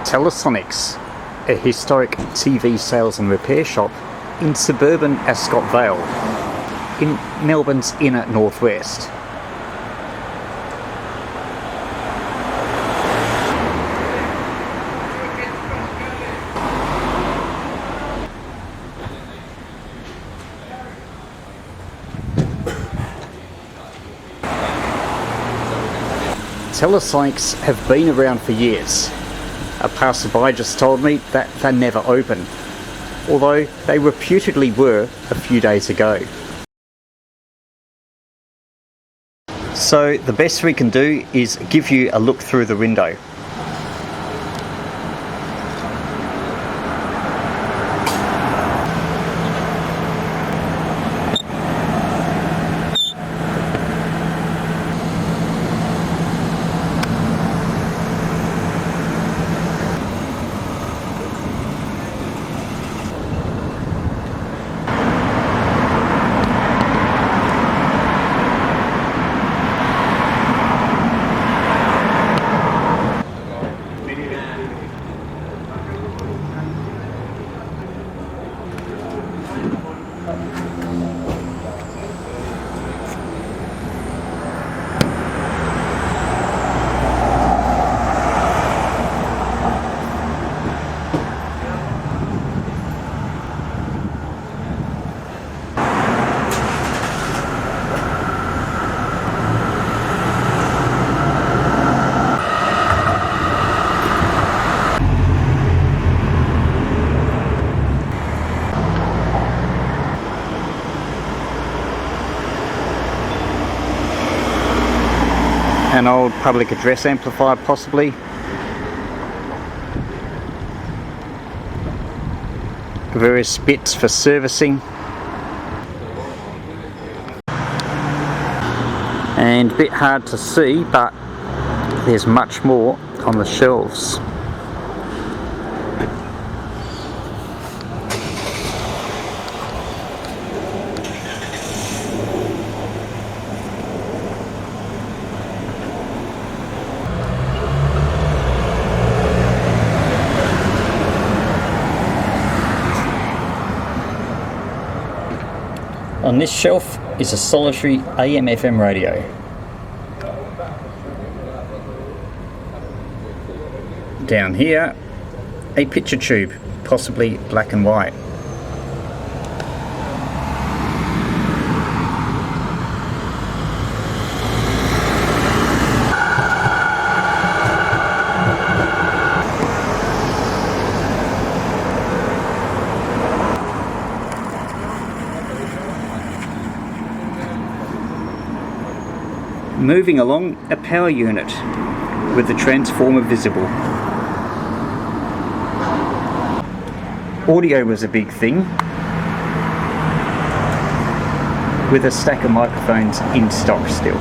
Telesonics, a historic TV sales and repair shop in suburban Ascot Vale, in Melbourne's inner northwest. Telesonics have been around for years. A passerby just told me that they're never open, although they reputedly were a few days ago. So the best we can do is give you a look through the window. An old public address amplifier, possibly. Various bits for servicing. And a bit hard to see, but there's much more on the shelves. On this shelf is a solitary AM/FM radio. Down here, a picture tube, possibly black and white. Moving along, a power unit with the transformer visible. Audio was a big thing, with a stack of microphones in stock still.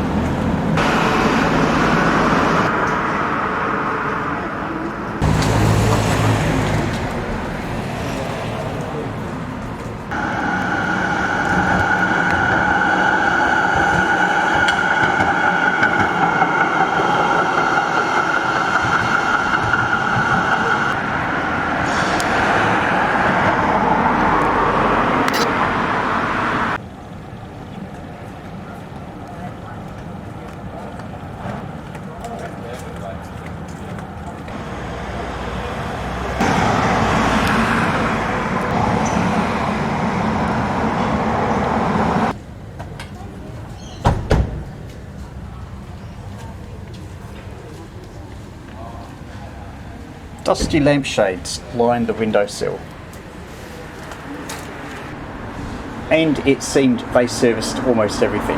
Dusty lampshades line the windowsill, and it seemed they serviced almost everything.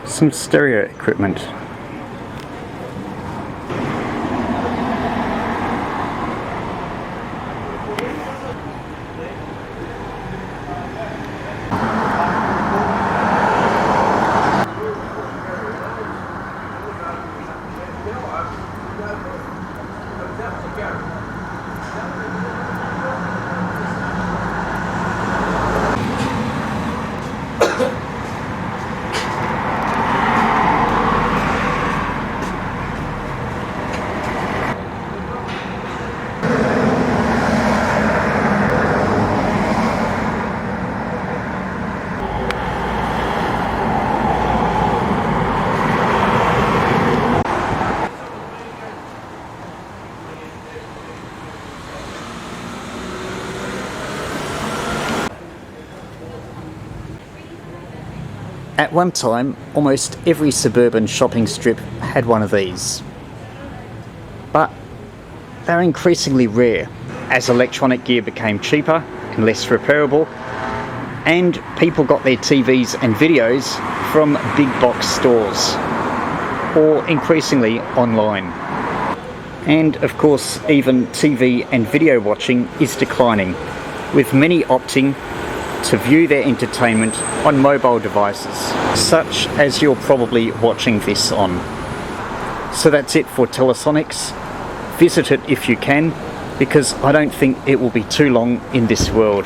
Some stereo equipment. At one time, almost every suburban shopping strip had one of these. But they're increasingly rare as electronic gear became cheaper and less repairable, and people got their TVs and videos from big box stores, or increasingly online. And of course, even TV and video watching is declining, with many opting to view their entertainment on mobile devices, such as you're probably watching this on. So that's it for Telesonics. Visit it if you can, because I don't think it will be too long in this world.